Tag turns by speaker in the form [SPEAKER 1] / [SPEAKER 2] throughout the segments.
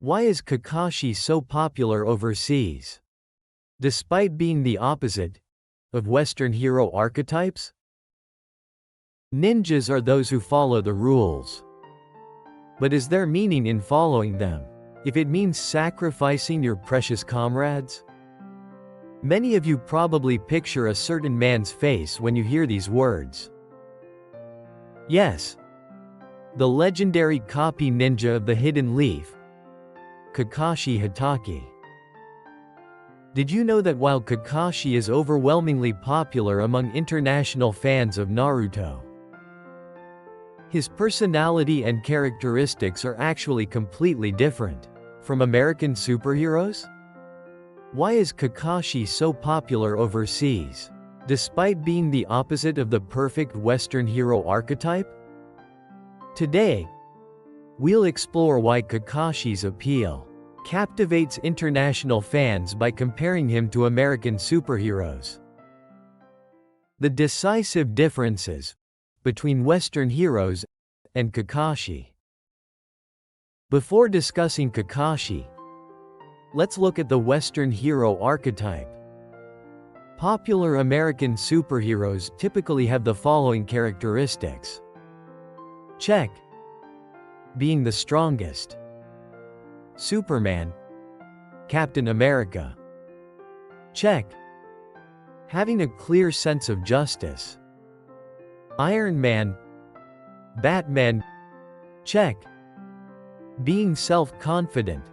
[SPEAKER 1] Why is Kakashi so popular overseas? Despite being the opposite of Western hero archetypes? Ninjas are those who follow the rules. But is there meaning in following them, if it means sacrificing your precious comrades? Many of you probably picture a certain man's face when you hear these words. Yes. The legendary copy ninja of the Hidden Leaf, Kakashi Hatake. Did you know that while Kakashi is overwhelmingly popular among international fans of Naruto, his personality and characteristics are actually completely different from American superheroes? Why is Kakashi so popular overseas, despite being the opposite of the perfect Western hero archetype? Today, we'll explore why Kakashi's appeal captivates international fans by comparing him to American superheroes. The decisive differences between Western heroes and Kakashi. Before discussing Kakashi, let's look at the Western hero archetype. Popular American superheroes typically have the following characteristics. Check. Being the strongest. Superman. Captain America. Check. Having a clear sense of justice. Iron Man. Batman. Check. Being self-confident.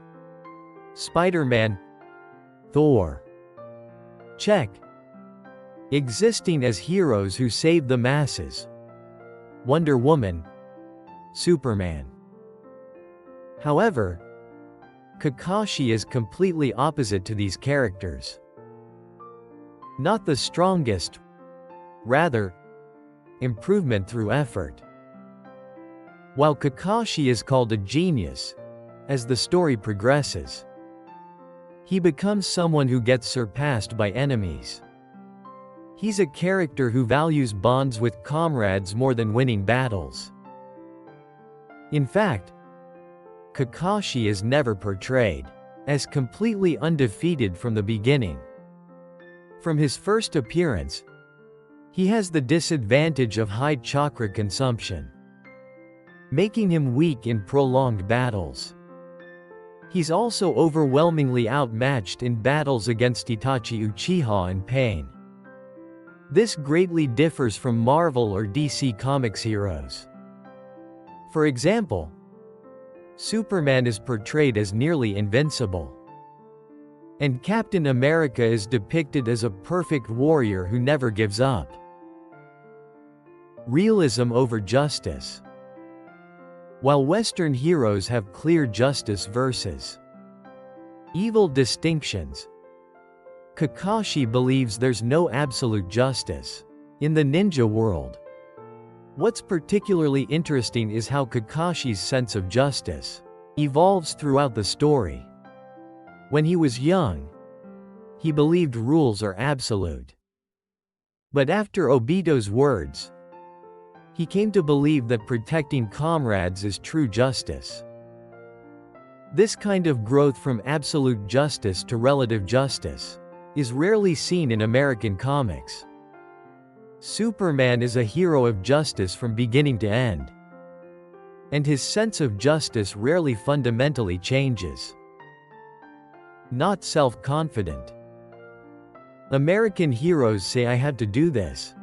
[SPEAKER 1] Spider-Man. Thor. Check. Existing as heroes who save the masses. Wonder Woman. Superman. However, Kakashi is completely opposite to these characters. Not the strongest, rather, improvement through effort. While Kakashi is called a genius, as the story progresses, he becomes someone who gets surpassed by enemies. He's a character who values bonds with comrades more than winning battles. In fact, Kakashi is never portrayed as completely undefeated from the beginning. From his first appearance, he has the disadvantage of high chakra consumption, making him weak in prolonged battles. He's also overwhelmingly outmatched in battles against Itachi Uchiha and Pain. This greatly differs from Marvel or DC Comics heroes. For example, Superman is portrayed as nearly invincible, and Captain America is depicted as a perfect warrior who never gives up. Realism over justice. While Western heroes have clear justice versus evil distinctions, Kakashi believes there's no absolute justice in the ninja world. What's particularly interesting is how Kakashi's sense of justice evolves throughout the story. When he was young, he believed rules are absolute. But after Obito's words, he came to believe that protecting comrades is true justice. This kind of growth from absolute justice to relative justice is rarely seen in American comics. Superman is a hero of justice from beginning to end, and his sense of justice rarely fundamentally changes. Not self-confident. American heroes say I have to do this,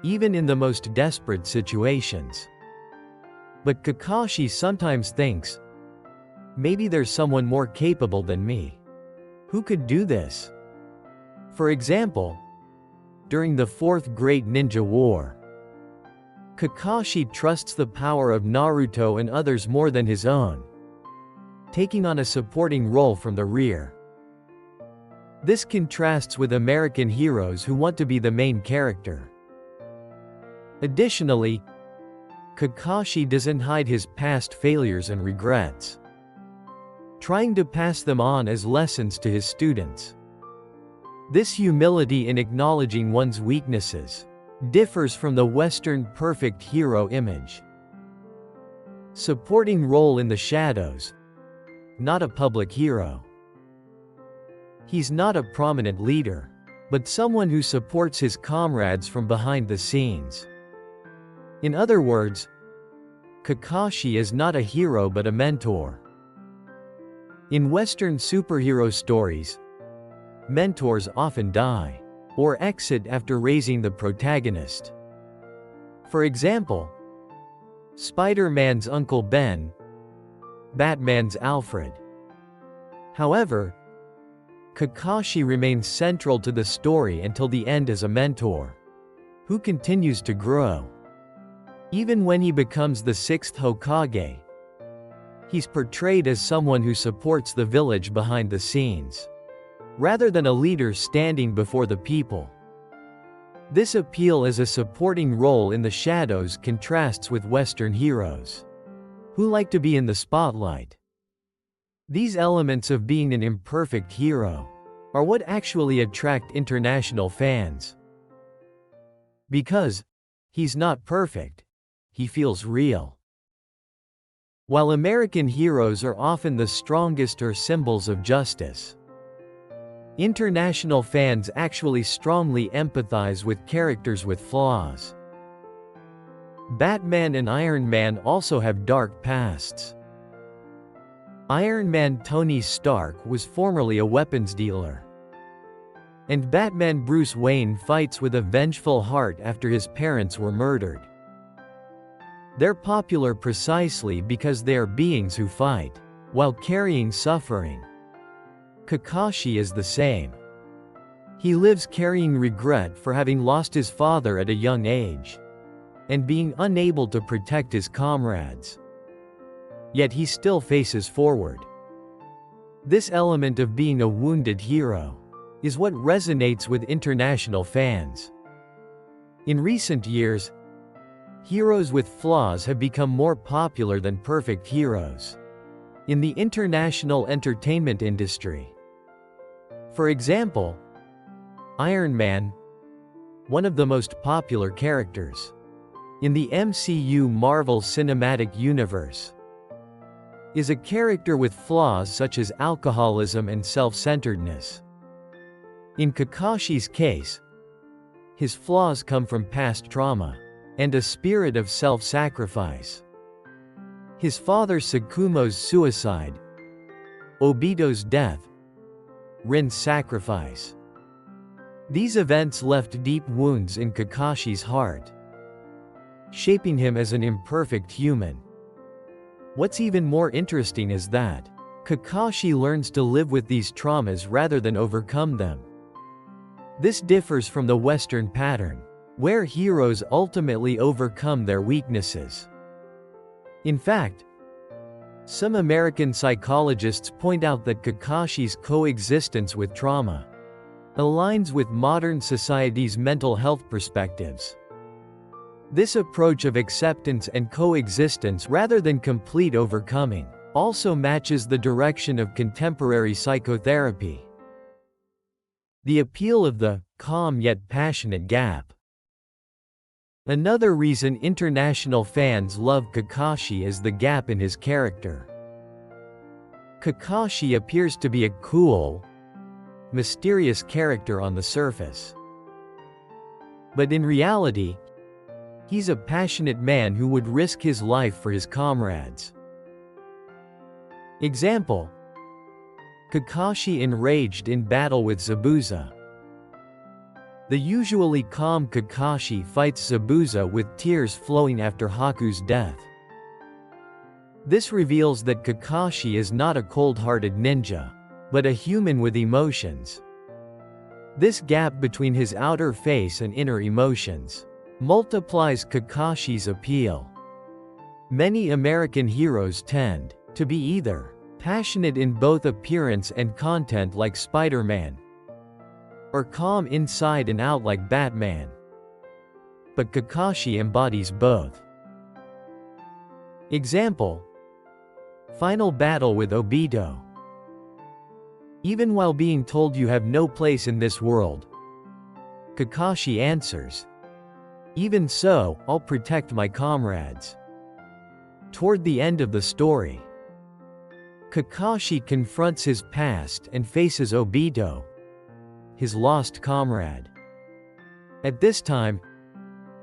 [SPEAKER 1] even in the most desperate situations. But Kakashi sometimes thinks, maybe there's someone more capable than me who could do this. For example, during the Fourth Great Ninja War, Kakashi trusts the power of Naruto and others more than his own, taking on a supporting role from the rear. This contrasts with American heroes who want to be the main character. Additionally, Kakashi doesn't hide his past failures and regrets, trying to pass them on as lessons to his students. This humility in acknowledging one's weaknesses differs from the Western perfect hero image. Supporting role in the shadows. not a public hero. He's not a prominent leader, but someone who supports his comrades from behind the scenes. In other words, Kakashi is not a hero but a mentor. In Western superhero stories, mentors often die or exit after raising the protagonist. For example, Spider-Man's Uncle Ben, Batman's Alfred. However, Kakashi remains central to the story until the end as a mentor, who continues to grow. Even when he becomes the sixth Hokage, he's portrayed as someone who supports the village behind the scenes, rather than a leader standing before the people. This appeal as a supporting role in the shadows contrasts with Western heroes, who like to be in the spotlight. These elements of being an imperfect hero are what actually attract international fans. Because he's not perfect, he feels real. While American heroes are often the strongest or symbols of justice, international fans actually strongly empathize with characters with flaws. Batman and Iron Man also have dark pasts. Iron Man Tony Stark was formerly a weapons dealer. And Batman Bruce Wayne fights with a vengeful heart after his parents were murdered. They're popular precisely because they are beings who fight, while carrying suffering. Kakashi is the same. He lives carrying regret for having lost his father at a young age, and being unable to protect his comrades. Yet he still faces forward. This element of being a wounded hero is what resonates with international fans. In recent years, heroes with flaws have become more popular than perfect heroes in the international entertainment industry. For example, Iron Man, one of the most popular characters in the MCU Marvel Cinematic Universe, is a character with flaws such as alcoholism and self-centeredness. In Kakashi's case, his flaws come from past trauma and a spirit of self-sacrifice. His father Sakumo's suicide, Obito's death, Rin's sacrifice. These events left deep wounds in Kakashi's heart, shaping him as an imperfect human. What's even more interesting is that Kakashi learns to live with these traumas rather than overcome them. This differs from the Western pattern, where heroes ultimately overcome their weaknesses. In fact, some American psychologists point out that Kakashi's coexistence with trauma aligns with modern society's mental health perspectives. This approach of acceptance and coexistence rather than complete overcoming also matches the direction of contemporary psychotherapy. The appeal of the calm yet passionate gap. Another reason international fans love Kakashi is the gap in his character. Kakashi appears to be a cool, mysterious character on the surface. But in reality, he's a passionate man who would risk his life for his comrades. Example: Kakashi enraged in battle with Zabuza. The usually calm Kakashi fights Zabuza with tears flowing after Haku's death. This reveals that Kakashi is not a cold-hearted ninja, but a human with emotions. This gap between his outer face and inner emotions multiplies Kakashi's appeal. Many American heroes tend to be either passionate in both appearance and content like Spider-Man, or calm inside and out like Batman. But Kakashi embodies both. Example: Final battle with Obito. Even while being told you have no place in this world, Kakashi answers, "Even so, I'll protect my comrades." Toward the end of the story, Kakashi confronts his past and faces Obito, his lost comrade. At this time,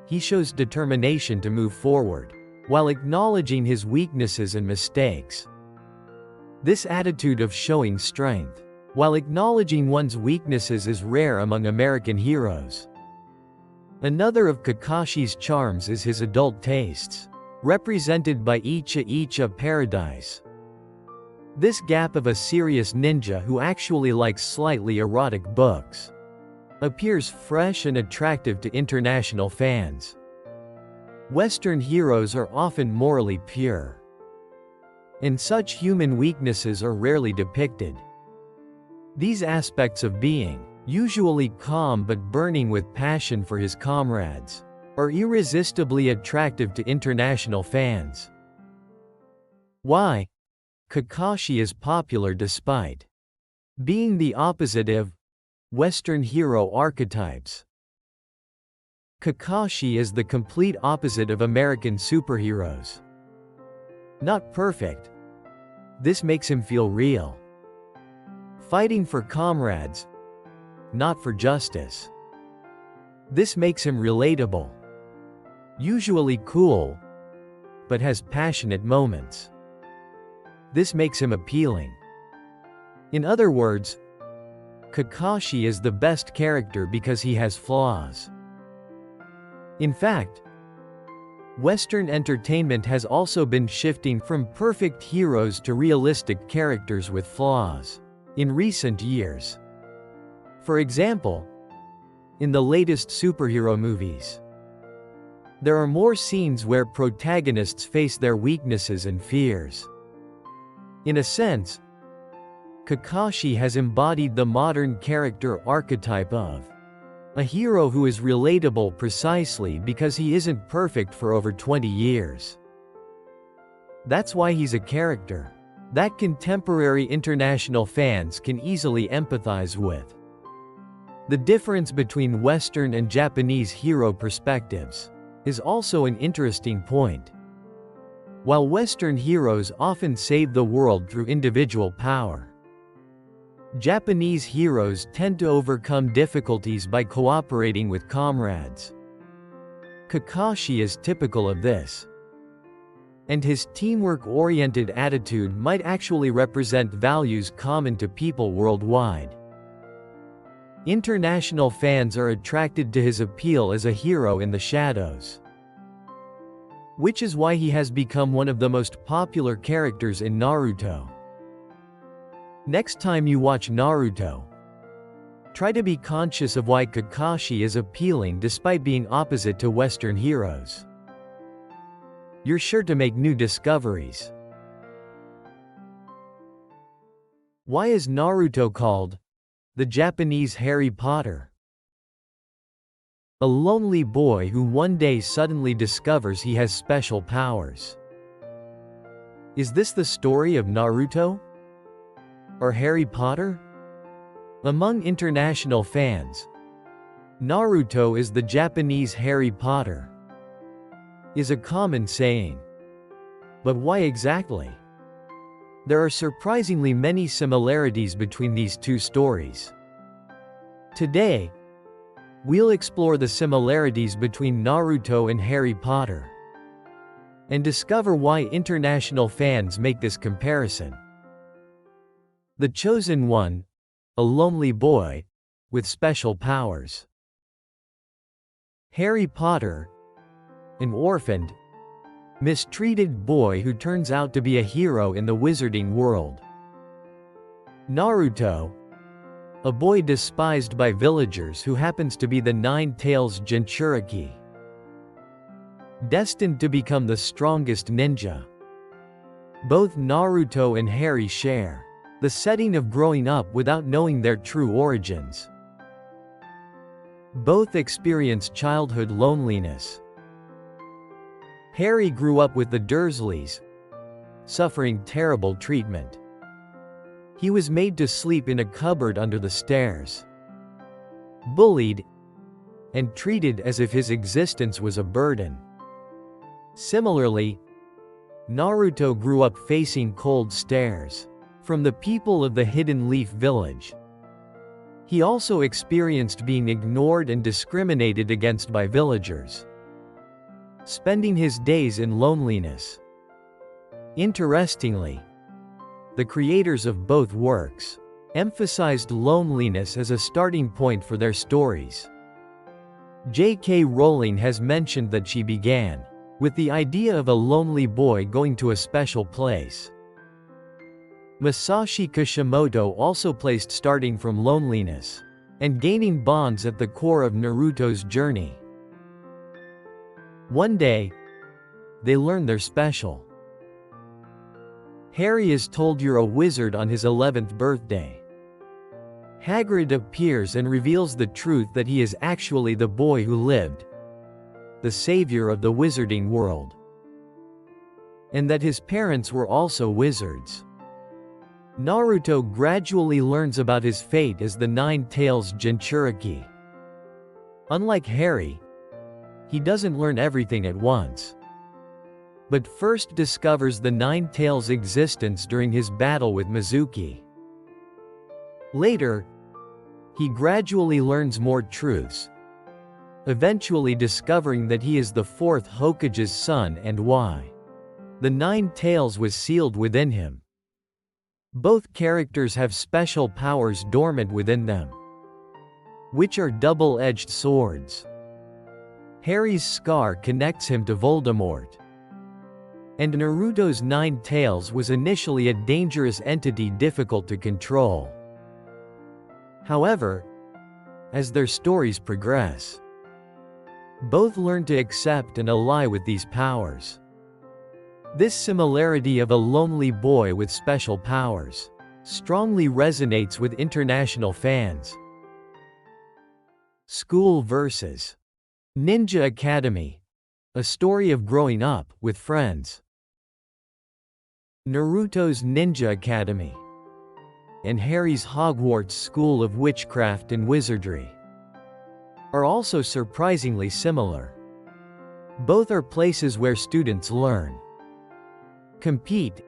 [SPEAKER 1] he shows determination to move forward, while acknowledging his weaknesses and mistakes. This attitude of showing strength, while acknowledging one's weaknesses, is rare among American heroes. Another of Kakashi's charms is his adult tastes, represented by Icha Paradise. This gap of a serious ninja who actually likes slightly erotic books appears fresh and attractive to international fans. Western heroes are often morally pure, and such human weaknesses are rarely depicted. These aspects of being, usually calm but burning with passion for his comrades, are irresistibly attractive to international fans. Why? Kakashi is popular despite being the opposite of Western hero archetypes. Kakashi is the complete opposite of American superheroes. Not perfect. This makes him feel real. Fighting for comrades, not for justice. This makes him relatable. Usually cool, but has passionate moments. This makes him appealing. In other words, Kakashi is the best character because he has flaws. In fact, Western entertainment has also been shifting from perfect heroes to realistic characters with flaws in recent years. For example, in the latest superhero movies, there are more scenes where protagonists face their weaknesses and fears. In a sense, Kakashi has embodied the modern character archetype of a hero who is relatable precisely because he isn't perfect for over 20 years. That's why he's a character that contemporary international fans can easily empathize with. The difference between Western and Japanese hero perspectives is also an interesting point. While Western heroes often save the world through individual power, Japanese heroes tend to overcome difficulties by cooperating with comrades. Kakashi is typical of this, and his teamwork-oriented attitude might actually represent values common to people worldwide. International fans are attracted to his appeal as a hero in the shadows, which is why he has become one of the most popular characters in Naruto. Next time you watch Naruto, try to be conscious of why Kakashi is appealing despite being opposite to Western heroes. You're sure to make new discoveries. Why is Naruto called the Japanese Harry Potter? A lonely boy who one day suddenly discovers he has special powers. Is this the story of Naruto? Or Harry Potter? Among international fans, Naruto is the Japanese Harry Potter, is a common saying. But why exactly? There are surprisingly many similarities between these two stories. Today, we'll explore the similarities between Naruto and Harry Potter, and discover why international fans make this comparison. The Chosen One, a lonely boy with special powers. Harry Potter, an orphaned, mistreated boy who turns out to be a hero in the wizarding world. Naruto, a boy despised by villagers who happens to be the Nine-Tails Jinchuriki, destined to become the strongest ninja. Both Naruto and Harry share the setting of growing up without knowing their true origins. Both experience childhood loneliness. Harry grew up with the Dursleys, suffering terrible treatment. He was made to sleep in a cupboard under the stairs, bullied, and treated as if his existence was a burden. Similarly, Naruto grew up facing cold stares, from the people of the Hidden Leaf Village. He also experienced being ignored and discriminated against by villagers, spending his days in loneliness. Interestingly, the creators of both works emphasized loneliness as a starting point for their stories. J.K. Rowling has mentioned that she began with the idea of a lonely boy going to a special place. Masashi Kishimoto also placed starting from loneliness and gaining bonds at the core of Naruto's journey. One day, they learn they're special. Harry is told you're a wizard on his 11th birthday. Hagrid appears and reveals the truth that he is actually the boy who lived, the savior of the wizarding world, and that his parents were also wizards. Naruto gradually learns about his fate as the Nine-Tails Jinchuriki. Unlike Harry, he doesn't learn everything at once, but first discovers the Nine-Tails' existence during his battle with Mizuki. Later, he gradually learns more truths, eventually discovering that he is the fourth Hokage's son and why the Nine-Tails was sealed within him. Both characters have special powers dormant within them, which are double-edged swords. Harry's scar connects him to Voldemort, and Naruto's Nine-Tails was initially a dangerous entity difficult to control. However, as their stories progress, both learn to accept and ally with these powers. This similarity of a lonely boy with special powers strongly resonates with international fans. School versus Ninja Academy, a story of growing up with friends. Naruto's Ninja Academy and Harry's Hogwarts School of Witchcraft and Wizardry are also surprisingly similar. Both are places where students learn, compete,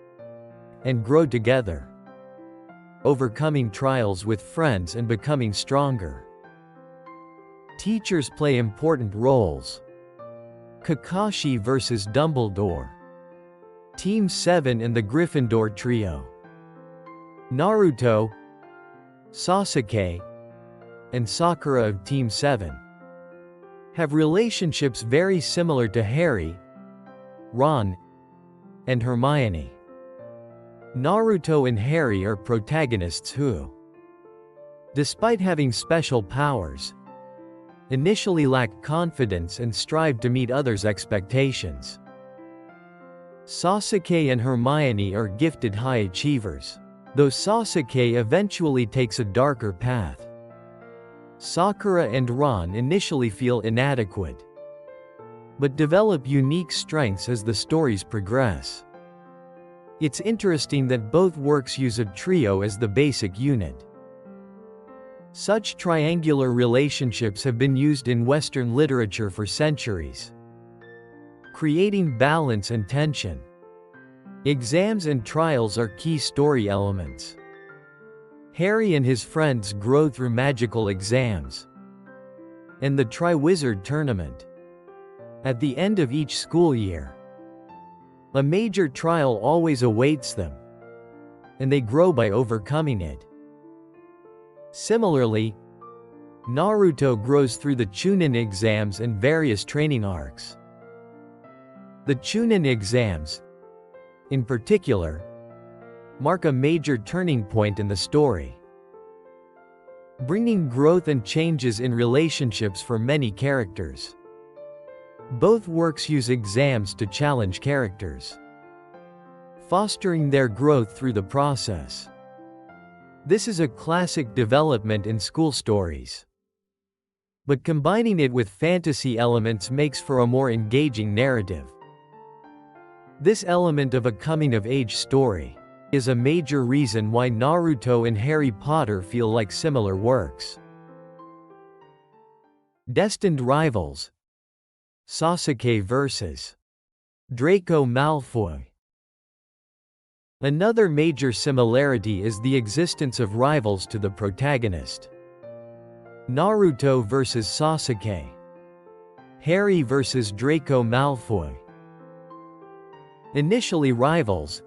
[SPEAKER 1] and grow together, overcoming trials with friends and becoming stronger. Teachers play important roles. Kakashi vs. Dumbledore, Team 7 and the Gryffindor Trio. Naruto, Sasuke, and Sakura of Team 7 have relationships very similar to Harry, Ron, and Hermione. Naruto and Harry are protagonists who, despite having special powers, initially lack confidence and strive to meet others' expectations. Sasuke and Hermione are gifted high achievers, though Sasuke eventually takes a darker path. Sakura and Ron initially feel inadequate, but develop unique strengths as the stories progress. It's interesting that both works use a trio as the basic unit. Such triangular relationships have been used in Western literature for centuries, creating balance and tension. Exams and trials are key story elements. Harry and his friends grow through magical exams and the Triwizard Tournament. At the end of each school year, a major trial always awaits them, and they grow by overcoming it. Similarly, Naruto grows through the Chunin exams and various training arcs. The Chunin exams, in particular, mark a major turning point in the story, bringing growth and changes in relationships for many characters. Both works use exams to challenge characters, fostering their growth through the process. This is a classic development in school stories, but combining it with fantasy elements makes for a more engaging narrative. This element of a coming-of-age story is a major reason why Naruto and Harry Potter feel like similar works. Destined rivals: Sasuke vs. Draco Malfoy. Another major similarity is the existence of rivals to the protagonist. Naruto vs. Sasuke. Harry vs. Draco Malfoy. Initially rivals,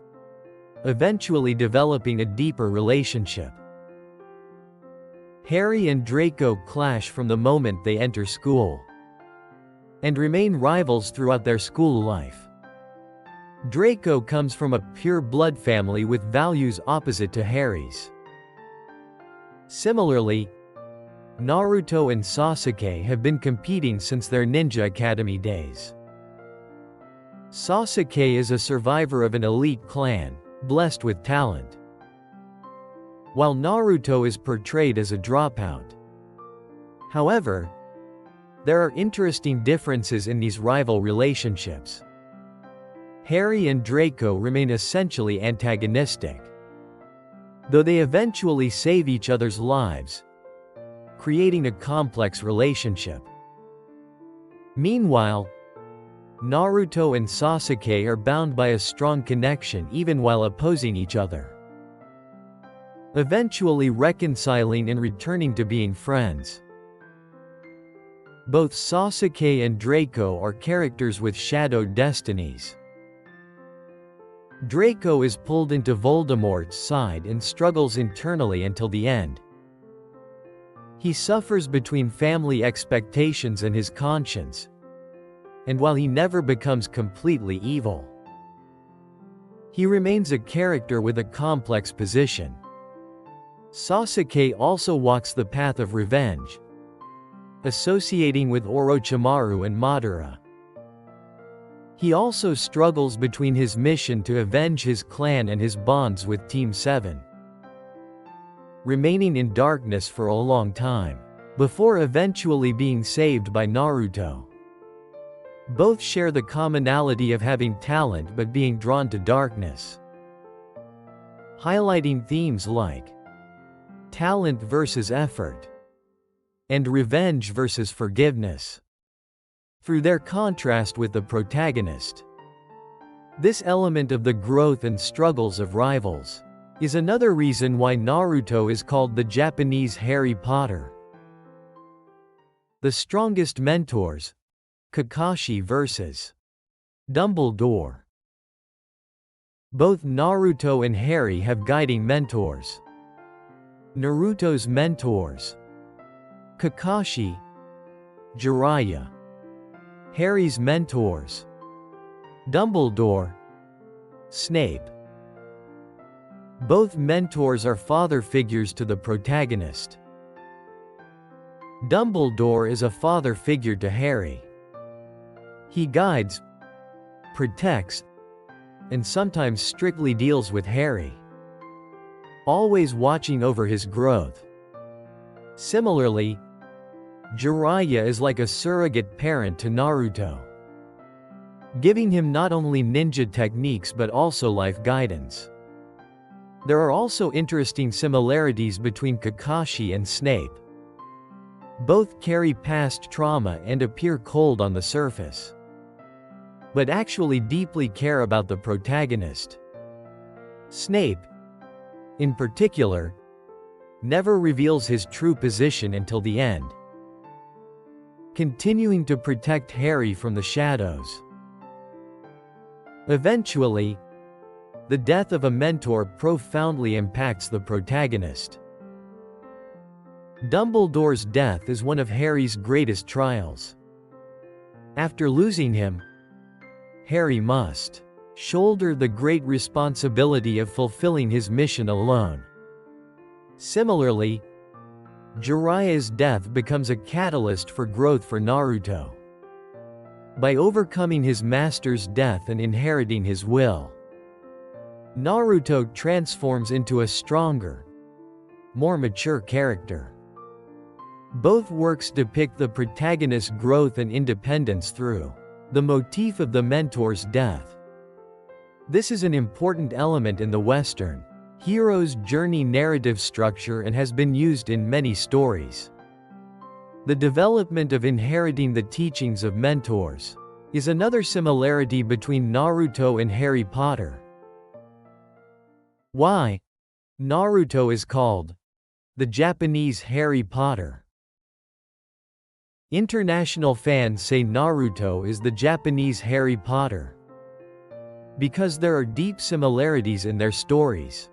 [SPEAKER 1] eventually developing a deeper relationship. Harry and Draco clash from the moment they enter school, and remain rivals throughout their school life. Draco comes from a pure-blood family with values opposite to Harry's. Similarly, Naruto and Sasuke have been competing since their Ninja Academy days. Sasuke is a survivor of an elite clan, blessed with talent, while Naruto is portrayed as a dropout. However, there are interesting differences in these rival relationships. Harry and Draco remain essentially antagonistic, though they eventually save each other's lives, creating a complex relationship. Meanwhile, Naruto and Sasuke are bound by a strong connection even while opposing each other, eventually reconciling and returning to being friends. Both Sasuke and Draco are characters with shadowed destinies. Draco is pulled into Voldemort's side and struggles internally until the end. He suffers between family expectations and his conscience, and while he never becomes completely evil, he remains a character with a complex position. Sasuke also walks the path of revenge, associating with Orochimaru and Madara. He also struggles between his mission to avenge his clan and his bonds with Team 7, remaining in darkness for a long time, before eventually being saved by Naruto. Both share the commonality of having talent but being drawn to darkness, highlighting themes like talent versus effort, and revenge versus forgiveness, through their contrast with the protagonist. This element of the growth and struggles of rivals is another reason why Naruto is called the Japanese Harry Potter. The strongest mentors. Kakashi vs. Dumbledore. Both Naruto and Harry have guiding mentors. Naruto's mentors: Kakashi, Jiraiya. Harry's mentors: Dumbledore, Snape. Both mentors are father figures to the protagonist. Dumbledore is a father figure to Harry. He guides, protects, and sometimes strictly deals with Harry, always watching over his growth. Similarly, Jiraiya is like a surrogate parent to Naruto, giving him not only ninja techniques but also life guidance. There are also interesting similarities between Kakashi and Snape. Both carry past trauma and appear cold on the surface, but actually deeply care about the protagonist. Snape, in particular, never reveals his true position until the end, continuing to protect Harry from the shadows. Eventually, the death of a mentor profoundly impacts the protagonist. Dumbledore's death is one of Harry's greatest trials. After losing him, Harry must shoulder the great responsibility of fulfilling his mission alone. Similarly, Jiraiya's death becomes a catalyst for growth for Naruto. By overcoming his master's death and inheriting his will, Naruto transforms into a stronger, more mature character. Both works depict the protagonist's growth and independence through the motif of the mentor's death. This is an important element in the Western hero's journey narrative structure and has been used in many stories. The development of inheriting the teachings of mentors is another similarity between Naruto and Harry Potter. Why Naruto is called the Japanese Harry Potter. International fans say Naruto is the Japanese Harry Potter because there are deep similarities in their stories.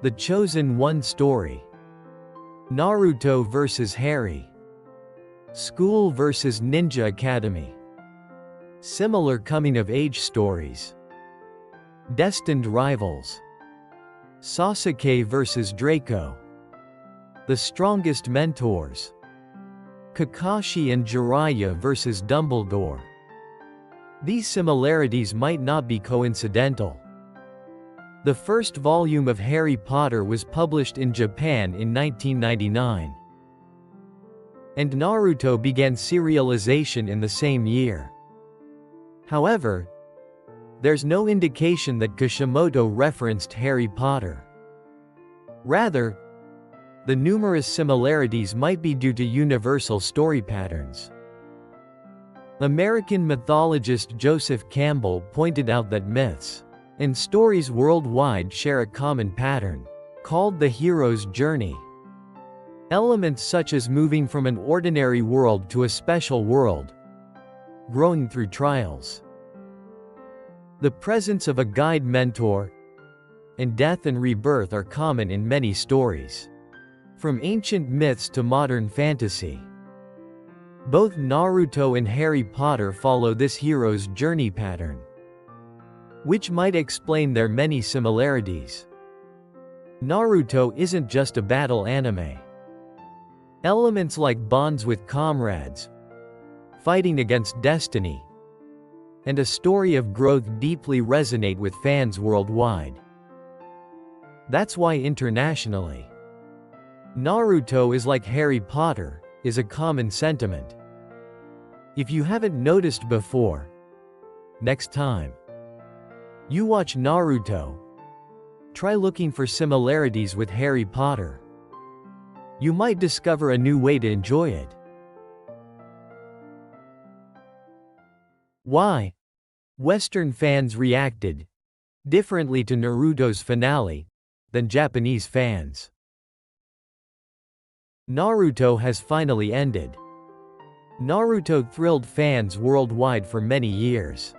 [SPEAKER 1] The Chosen One story, Naruto vs. Harry, School vs. Ninja Academy, similar coming-of-age stories, Destined Rivals, Sasuke vs. Draco, The Strongest Mentors, Kakashi and Jiraiya vs. Dumbledore. These similarities might not be coincidental. The first volume of Harry Potter was published in Japan in 1999. And Naruto began serialization in the same year. However, there's no indication that Kishimoto referenced Harry Potter. Rather, the numerous similarities might be due to universal story patterns. American mythologist Joseph Campbell pointed out that myths and stories worldwide share a common pattern, called the hero's journey. Elements such as moving from an ordinary world to a special world, growing through trials, the presence of a guide mentor, and death and rebirth are common in many stories. From ancient myths to modern fantasy, both Naruto and Harry Potter follow this hero's journey pattern, which might explain their many similarities. Naruto isn't just a battle anime. Elements like bonds with comrades, fighting against destiny, and a story of growth deeply resonate with fans worldwide. That's why internationally, Naruto is like Harry Potter, is a common sentiment. If you haven't noticed before, next time you watch Naruto, try looking for similarities with Harry Potter. You might discover a new way to enjoy it. Why Western fans reacted differently to Naruto's finale than Japanese fans. Naruto has finally ended. Naruto thrilled fans worldwide for many years.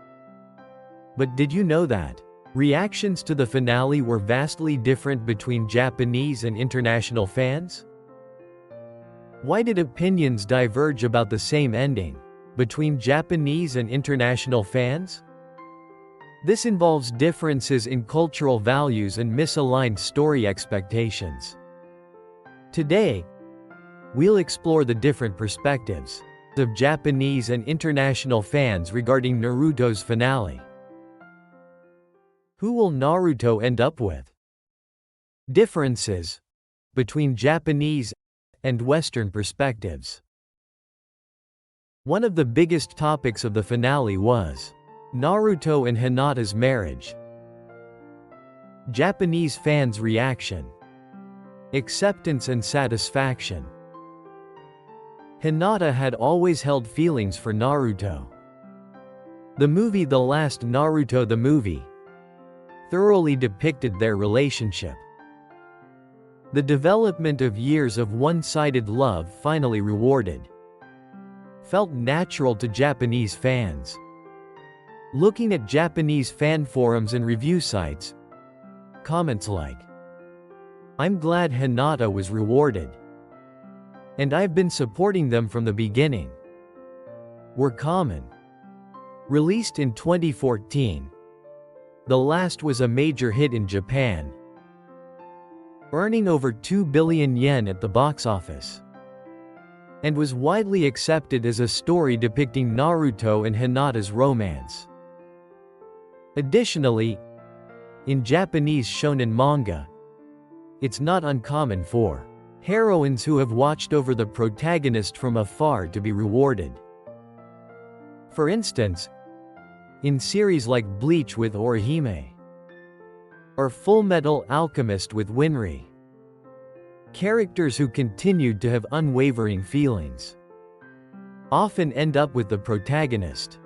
[SPEAKER 1] But did you know that reactions to the finale were vastly different between Japanese and international fans? Why did opinions diverge about the same ending between Japanese and international fans? This involves differences in cultural values and misaligned story expectations. Today, we'll explore the different perspectives of Japanese and international fans regarding Naruto's finale. Who will Naruto end up with? Differences between Japanese and Western perspectives. One of the biggest topics of the finale was Naruto and Hinata's marriage. Japanese fans' reaction, acceptance and satisfaction. Hinata had always held feelings for Naruto. The movie The Last Naruto the movie thoroughly depicted their relationship. The development of years of one-sided love finally rewarded felt natural to Japanese fans. Looking at Japanese fan forums and review sites, comments like, "I'm glad Hinata was rewarded," and "I've been supporting them from the beginning," were common. Released in 2014, The Last was a major hit in Japan, earning over 2 billion yen at the box office, and was widely accepted as a story depicting Naruto and Hinata's romance. Additionally, in Japanese shonen manga, it's not uncommon for heroines who have watched over the protagonist from afar to be rewarded. For instance, in series like Bleach with Orihime, or Fullmetal Alchemist with Winry, characters who continued to have unwavering feelings often end up with the protagonist.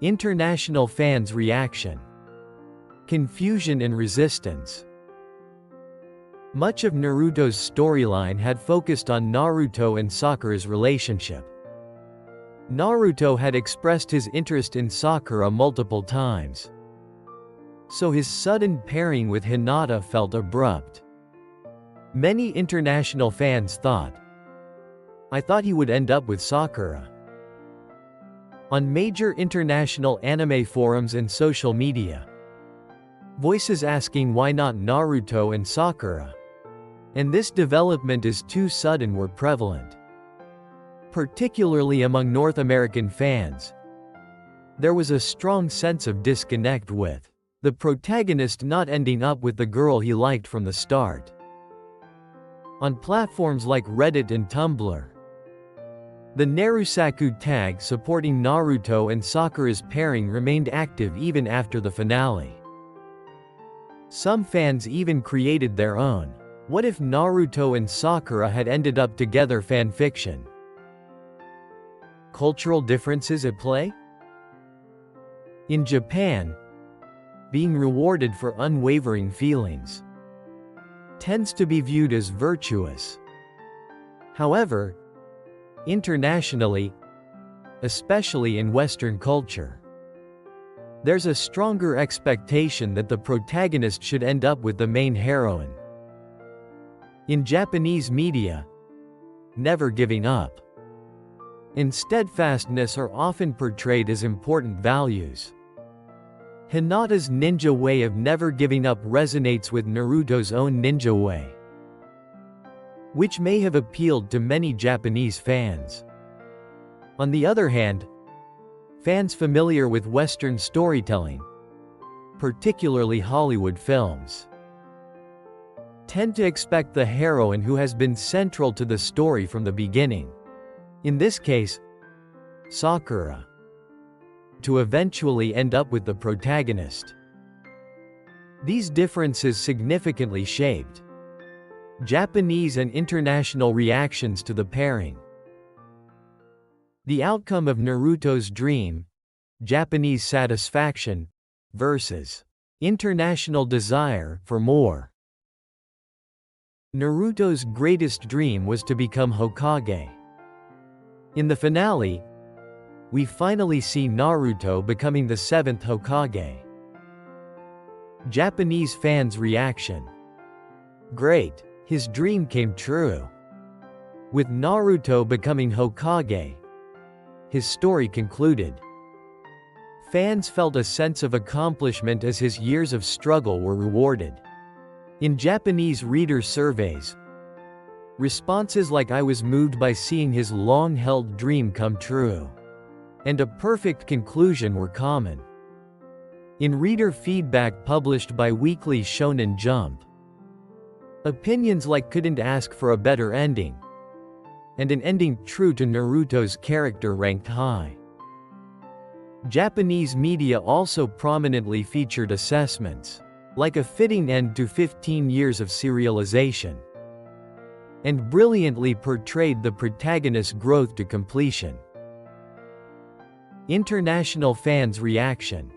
[SPEAKER 1] International fans' reaction. Confusion and resistance. Much of Naruto's storyline had focused on Naruto and Sakura's relationship. Naruto had expressed his interest in Sakura multiple times, so his sudden pairing with Hinata felt abrupt. Many international fans thought, "I thought he would end up with Sakura." On major international anime forums and social media, voices asking why not Naruto and Sakura, and this development is too sudden were prevalent. Particularly among North American fans, there was a strong sense of disconnect with the protagonist not ending up with the girl he liked from the start. On platforms like Reddit and Tumblr, the Narusaku tag supporting Naruto and Sakura's pairing remained active even after the finale. Some fans even created their own "What if Naruto and Sakura had ended up together" fanfiction. Cultural differences at play? In Japan, being rewarded for unwavering feelings tends to be viewed as virtuous. However, internationally, especially in Western culture, there's a stronger expectation that the protagonist should end up with the main heroine. In Japanese media, never giving up and steadfastness are often portrayed as important values. Hinata's ninja way of never giving up resonates with Naruto's own ninja way, which may have appealed to many Japanese fans. On the other hand, fans familiar with Western storytelling, particularly Hollywood films, tend to expect the heroine who has been central to the story from the beginning, in this case, Sakura, to eventually end up with the protagonist. These differences significantly shaped Japanese and international reactions to the pairing. The outcome of Naruto's dream, Japanese satisfaction, versus international desire for more. Naruto's greatest dream was to become Hokage. In the finale, we finally see Naruto becoming the 7th Hokage. Japanese fans' reaction: "Great, his dream came true." With Naruto becoming Hokage, his story concluded. Fans felt a sense of accomplishment as his years of struggle were rewarded. In Japanese reader surveys, responses like "I was moved by seeing his long-held dream come true" and "a perfect conclusion" were common. In reader feedback published by Weekly Shonen Jump, opinions like "couldn't ask for a better ending" and "an ending true to Naruto's character" ranked high. Japanese media also prominently featured assessments like "a fitting end to 15 years of serialization" and brilliantly portrayed the protagonist's growth to completion. International fans' reaction: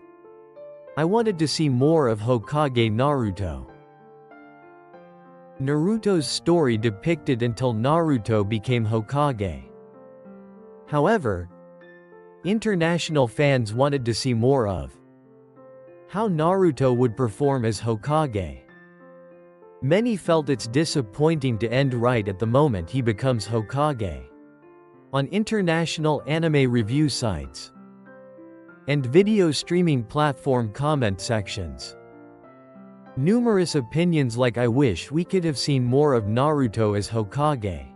[SPEAKER 1] "I wanted to see more of Hokage Naruto." Naruto's story depicted until Naruto became Hokage. However, international fans wanted to see more of how Naruto would perform as Hokage. Many felt it's disappointing to end right at the moment he becomes Hokage. On international anime review sites and video streaming platform comment sections, numerous opinions like "I wish we could have seen more of Naruto as Hokage,"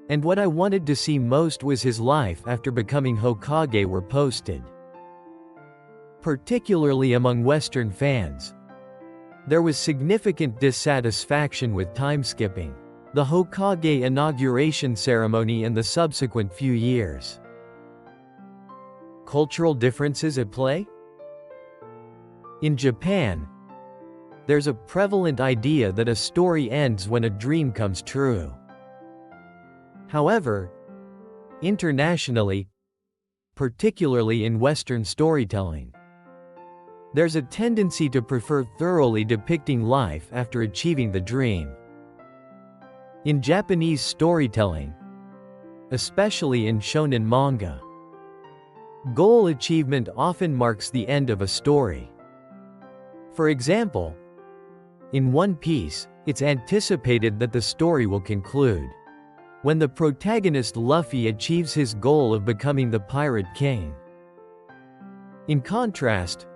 [SPEAKER 1] and "what I wanted to see most was his life after becoming Hokage" were posted. Particularly among Western fans, there was significant dissatisfaction with time-skipping the Hokage inauguration ceremony and the subsequent few years. Cultural differences at play? In Japan, there's a prevalent idea that a story ends when a dream comes true. However, internationally, particularly in Western storytelling, There's a tendency to prefer thoroughly depicting life after achieving the dream. In Japanese storytelling, especially in shonen manga, goal achievement often marks the end of a story. For example, in One Piece, it's anticipated that the story will conclude when the protagonist Luffy achieves his goal of becoming the Pirate King. In contrast,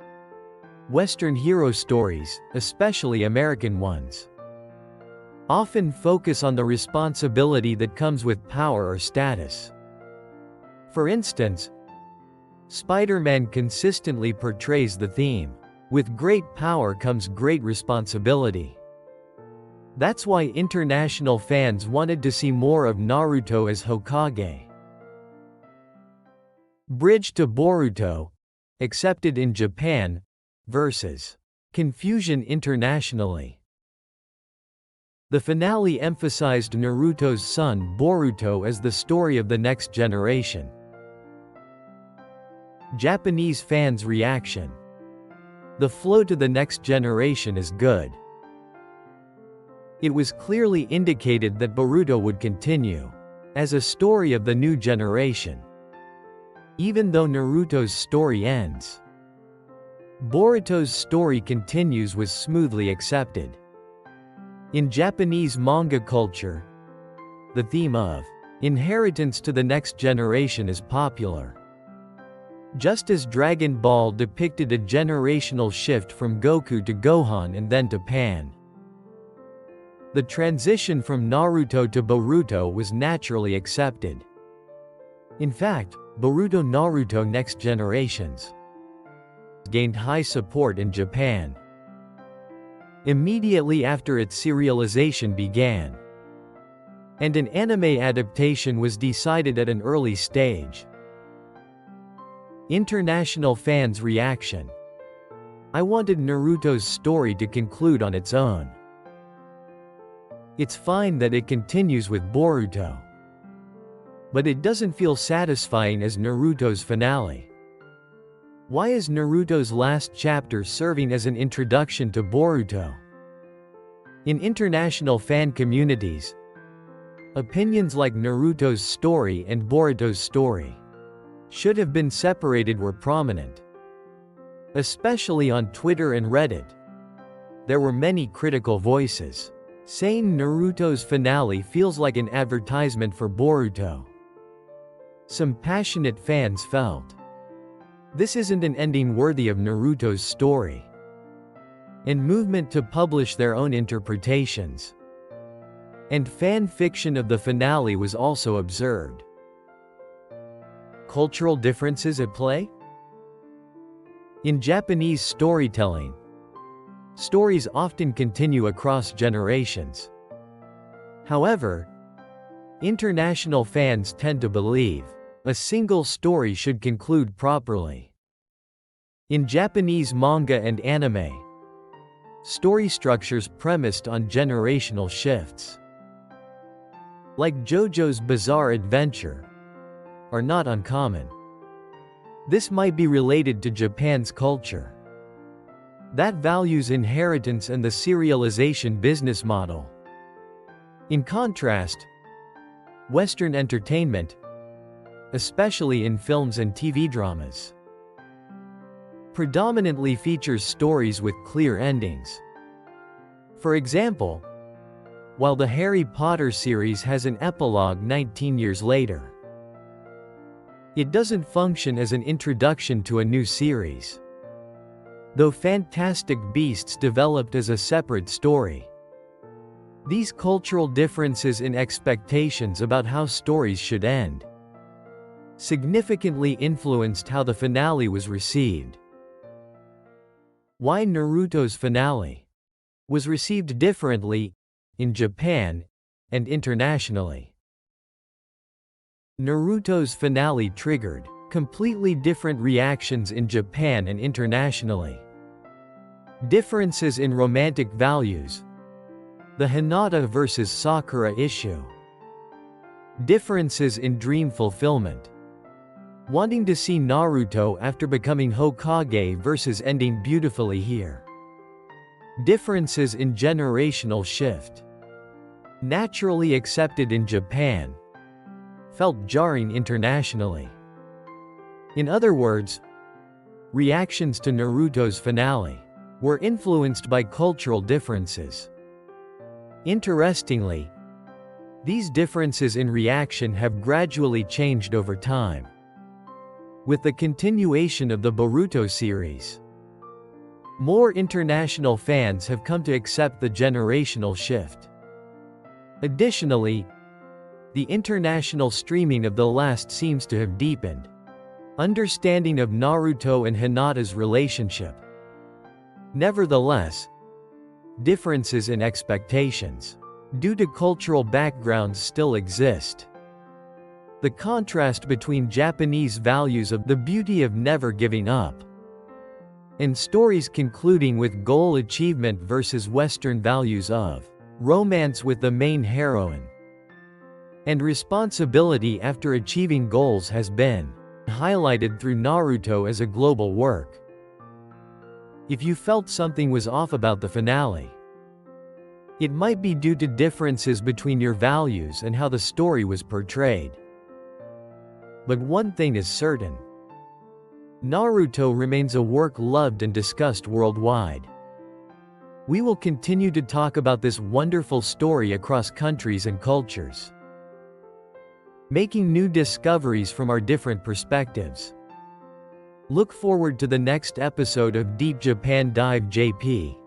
[SPEAKER 1] Western hero stories, especially American ones, often focus on the responsibility that comes with power or status. For instance, Spider-Man consistently portrays the theme, "With great power comes great responsibility." That's why international fans wanted to see more of Naruto as Hokage. Bridge to Boruto, accepted in Japan, versus confusion internationally. The finale emphasized Naruto's son Boruto as the story of the next generation. Japanese fans' reaction. The flow to the next generation is good. It was clearly indicated that Boruto would continue as a story of the new generation. Even though Naruto's story ends, Boruto's story continues was smoothly accepted. In Japanese manga culture, the theme of inheritance to the next generation is popular. Just as Dragon Ball depicted a generational shift from Goku to Gohan and then to Pan, the transition from Naruto to Boruto was naturally accepted. In fact, Boruto-Naruto Next Generations gained high support in Japan immediately after its serialization began, and an anime adaptation was decided at an early stage. International fans' reaction. I wanted Naruto's story to conclude on its own. It's fine that it continues with Boruto, but it doesn't feel satisfying as Naruto's finale. Why is Naruto's last chapter serving as an introduction to Boruto? In international fan communities, opinions like Naruto's story and Boruto's story should have been separated were prominent. Especially on Twitter and Reddit, there were many critical voices saying Naruto's finale feels like an advertisement for Boruto. Some passionate fans felt this isn't an ending worthy of Naruto's story, and movement to publish their own interpretations. And fan fiction of the finale was also observed. Cultural differences at play? In Japanese storytelling, stories often continue across generations. However, international fans tend to believe a single story should conclude properly. In Japanese manga and anime, story structures premised on generational shifts, like JoJo's Bizarre Adventure, are not uncommon. This might be related to Japan's culture that values inheritance and the serialization business model. In contrast, Western entertainment, especially in films and TV dramas, predominantly features stories with clear endings. For example, while the Harry Potter series has an epilogue 19 years later, it doesn't function as an introduction to a new series. Though Fantastic Beasts developed as a separate story, these cultural differences in expectations about how stories should end significantly influenced how the finale was received. Why Naruto's finale was received differently in Japan and internationally. Naruto's finale triggered completely different reactions in Japan and internationally. Differences in romantic values. The Hinata versus Sakura issue. Differences in dream fulfillment. wanting to see Naruto after becoming Hokage versus ending beautifully here. Differences in generational shift. Naturally accepted in Japan, felt jarring internationally. In other words, reactions to Naruto's finale were influenced by cultural differences. Interestingly, these differences in reaction have gradually changed over time. With the continuation of the Boruto series, more international fans have come to accept the generational shift. Additionally, the international streaming of the last seems to have deepened understanding of Naruto and Hinata's relationship. Nevertheless, differences in expectations due to cultural backgrounds still exist. The contrast between Japanese values of the beauty of never giving up and stories concluding with goal achievement versus Western values of romance with the main heroine and responsibility after achieving goals has been highlighted through Naruto as a global work. If you felt something was off about the finale, it might be due to differences between your values and how the story was portrayed. But one thing is certain: Naruto remains a work loved and discussed worldwide. We will continue to talk about this wonderful story across countries and cultures, making new discoveries from our different perspectives. Look forward to the next episode of Deep Japan Dive JP.